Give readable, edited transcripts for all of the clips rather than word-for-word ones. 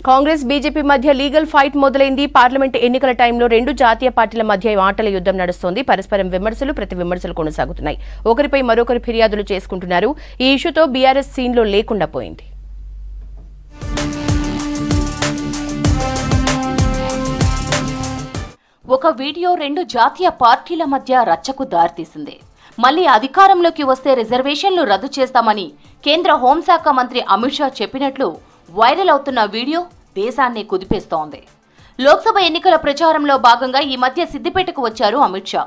Congress BJP మధ్య legal fight మొదలైంది. Parliament ఎన్నికల టైంలో రెండు జాతీయ పార్టీల మధ్య ఆటల యుద్ధం నడుస్తోంది. పరస్పరం విమర్శలు ప్రతి విమర్శలు కొనసాగుతున్నాయి. ఒకరిపై మరొకరు ఫిర్యాదులు చేసుకుంటున్నారు. ఈ ఇష్యూతో బీఆర్ఎస్ సీన్లో లేకుండా పోయింది. ఒక వీడియో రెండు జాతీయ పార్టీల మధ్య రచ్చకు దారితీసింది. మళ్లీ అధికారంలోకి వస్తే రిజర్వేషన్లు రద్దు చేస్తామని కేంద్ర హోంశాఖ మంత్రి అమిత్ షా చెప్పినట్లు వైరల్ అవుతున్న వీడియో దేశాన్ని కుదిపేస్తోంది. లోక్సభ ఎన్నికల ప్రచారంలో భాగంగా ఈ మధ్య సిద్దిపేటకు వచ్చారు అమిత్ షా.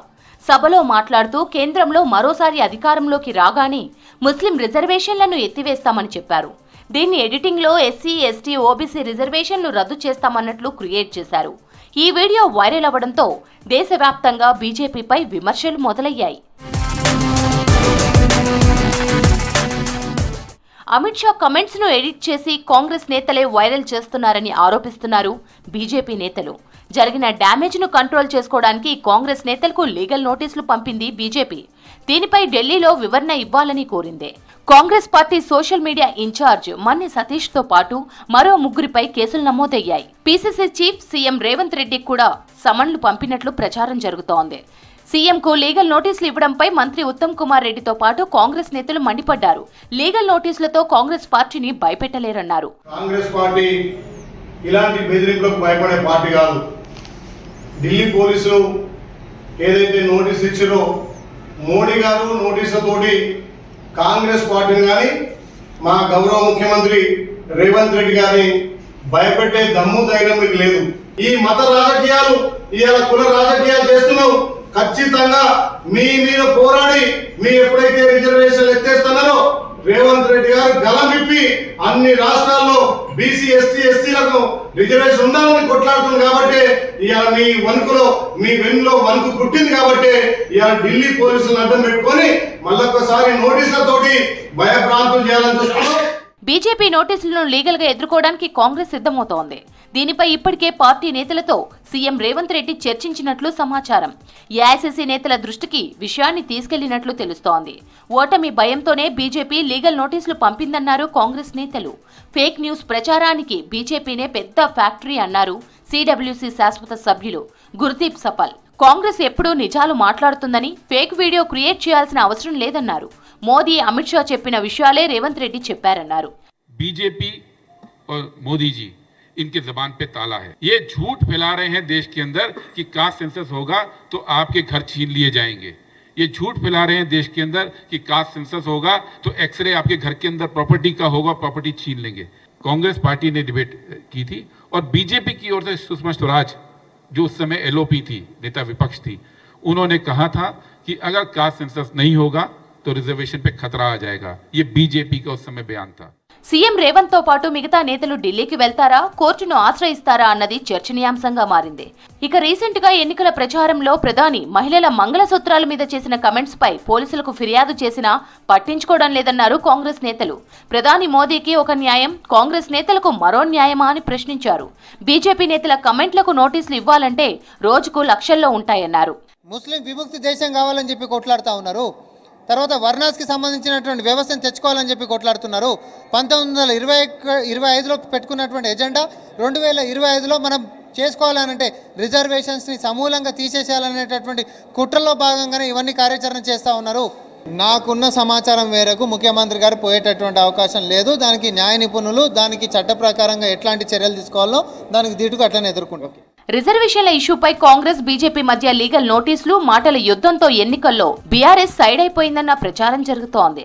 సభలో మాట్లాడుతూ కేంద్రంలో మరోసారి అధికారంలోకి రాగానే ముస్లిం రిజర్వేషన్లను ఎత్తివేస్తామని చెప్పారు. దీన్ని ఎడిటింగ్లో ఎస్సీ, ఎస్టీ, ఓబీసీ రిజర్వేషన్లు రద్దు చేస్తామన్నట్లు క్రియేట్ చేశారు. ఈ వీడియో వైరల్ అవ్వడంతో దేశవ్యాప్తంగా బీజేపీపై విమర్శలు మొదలయ్యాయి. అమిత్ షా కమెంట్స్ ను ఎడిట్ చేసి కాంగ్రెస్ నేతలే వైరల్ చేస్తున్నారని ఆరోపిస్తున్నారు బీజేపీ నేతలు. జరిగిన డ్యామేజ్ ను కంట్రోల్ చేసుకోవడానికి కాంగ్రెస్ నేతలకు లీగల్ నోటీసులు పంపింది బీజేపీ. దీనిపై ఢిల్లీలో వివరణ ఇవ్వాలని కోరింది. Congress party social media incharge మన్ని సతీష్ తో పాటు మరో ముగ్గురిపై కేసులు నమోదయ్యాయి. పీసీసీ చీఫ్ సీఎం రేవంత్ రెడ్డికి కూడా సమన్లు పంపినట్లు ప్రచారం జరుగుతోంది. సీఎంకు లీగల్ నోటీసులు ఇవ్వడంపై మంత్రి ఉత్తమ్ కుమార్ రెడ్డితో పాటు కాంగ్రెస్ నేతలు మండిపడ్డారు. లీగల్ నోటీసులతో కాంగ్రెస్ పార్టీని భయపెట్టలేరన్నారు. కాంగ్రెస్ పార్టీ ఇలాంటి బెదిరింపులకు భయపడే పార్టీ కాదు. ఢిల్లీ పోలీసులు ఏదైతే నోటీసు ఇచ్చారో మోడీ గారు నోటీసులతోటి కాంగ్రెస్ పార్టీని కానీ మా గౌరవ ముఖ్యమంత్రి రేవంత్ రెడ్డి గారిని భయపెట్టే దమ్ము ధైర్యం మీకు లేదు. ఈ మత రాజకీయాలు ఇవాళ కుల రాజకీయాలు చేస్తున్నావు. ఖచ్చితంగా మీ మీద పోరాడి మీ ఎప్పుడైతే రిజర్వేషన్లు ఎత్తేస్తున్నారో రేవంత్ రెడ్డి గారు గలం విప్పి అన్ని రాష్ట్రాల్లో బీసీ, ఎస్టీ, ఎస్సీలకు రిజర్వేషన్ ఉండాలని కొట్లాడుతుంది. కాబట్టి ఇవాళ మీ వణుకులో మీ వెన్నులో వణుకు పుట్టింది. కాబట్టి ఇవాళ ఢిల్లీ పోలీసులను అడ్డం పెట్టుకొని మళ్ళొక్కసారి నోటీసులతోటి భయభ్రాంతులు చేయాలని చూస్తున్నారు. బీజేపీ నోటీసులను లీగల్ గా ఎదుర్కోవడానికి కాంగ్రెస్ సిద్ధమవుతోంది. దీనిపై ఇప్పటికే పార్టీ నేతలతో సీఎం రేవంత్ రెడ్డి చర్చించినట్లు సమాచారం. ఏఐసీసీ నేతల దృష్టికి విషయాన్ని తీసుకెళ్లినట్లు తెలుస్తోంది. ఓటమి భయంతోనే బీజేపీ లీగల్ నోటీసులు పంపిందన్నారు కాంగ్రెస్ నేతలు. ఫేక్ న్యూస్ ప్రచారానికి బీజేపీనే పెద్ద ఫ్యాక్టరీ అన్నారు సిడబ్ల్యూసీ శాశ్వత సభ్యులు గుర్దీప్ సపల్. కాంగ్రెస్ ఎప్పుడూ నిజాలు మాట్లాడుతుందని ఫేక్ వీడియో క్రియేట్ చేయాల్సిన అవసరం లేదన్నారు. మోదీ, అమిత్ షా చెప్పిన విషయాలే రేవంత్ రెడ్డి చెప్పారన్నారు. बीजेपी और मोदी जी इनके जबान पे ताला है. ये झूठ फैला रहे हैं देश के अंदर कि कास्ट सेंसस होगा तो आपके घर छीन लिए जाएंगे. ये झूठ फैला रहे हैं देश के अंदर कि कास्ट सेंसस होगा तो एक्सरे आपके घर के अंदर प्रॉपर्टी का होगा, प्रॉपर्टी छीन लेंगे. कांग्रेस पार्टी ने डिबेट की थी और बीजेपी की ओर से सुषमा स्वराज जो उस समय एलओपी थी, नेता विपक्ष थी, उन्होंने कहा था कि अगर कास्ट सेंसस नहीं होगा तो रिजर्वेशन पे खतरा आ जाएगा. ये बीजेपी का उस समय बयान था. సీఎం రేవంత్ తో పాటు మిగతా నేతలు ఢిల్లీకి వెళ్తారా, కోర్టును ఆశ్రయిస్తారా అన్నది చర్చనీయాంశంగా మారింది. ఇక రీసెంట్ గా ఎన్నికల ప్రచారంలో ప్రధాని మహిళల మంగళసూత్రాల మీద చేసిన కమెంట్స్ పై పోలీసులకు ఫిర్యాదు చేసినా పట్టించుకోవడం లేదన్నారు కాంగ్రెస్ నేతలు. ప్రధాని మోదీకి ఒక న్యాయం, కాంగ్రెస్ నేతలకు మరో న్యాయమా అని ప్రశ్నించారు. బీజేపీ నేతల కమెంట్లకు నోటీసులు ఇవ్వాలంటే రోజుకు లక్షల్లో ఉంటాయన్నారు. ముస్లిం విముక్తి దేశం కావాలని చెప్పి కొట్లాడుతూ ఉన్నారు. తర్వాత వర్ణాస్కి సంబంధించినటువంటి వ్యవస్థను తెచ్చుకోవాలని చెప్పి కొట్లాడుతున్నారు. 1925లో పెట్టుకున్నటువంటి ఎజెండా 2025లో మనం చేసుకోవాలనంటే రిజర్వేషన్స్ని సమూలంగా తీసేసేయాలనేటటువంటి కుట్రలో భాగంగానే ఇవన్నీ కార్యాచరణ చేస్తూ ఉన్నారు. నాకున్న సమాచారం మేరకు ముఖ్యమంత్రి గారు పోయేటటువంటి అవకాశం లేదు. దానికి న్యాయ నిపుణులు దానికి చట్ట ప్రకారంగా ఎట్లాంటి చర్యలు తీసుకోవాలో దానికి దీటుగా అట్లనే ఎదుర్కొంటారు. రిజర్వేషన్ల ఇష్యూపై కాంగ్రెస్, బీజేపీ మధ్య లీగల్ నోటీసులు, మాటల యుద్ధంతో ఎన్నికల్లో బీఆర్ఎస్ సైడ్ అయిపోయిందన్న ప్రచారం జరుగుతోంది.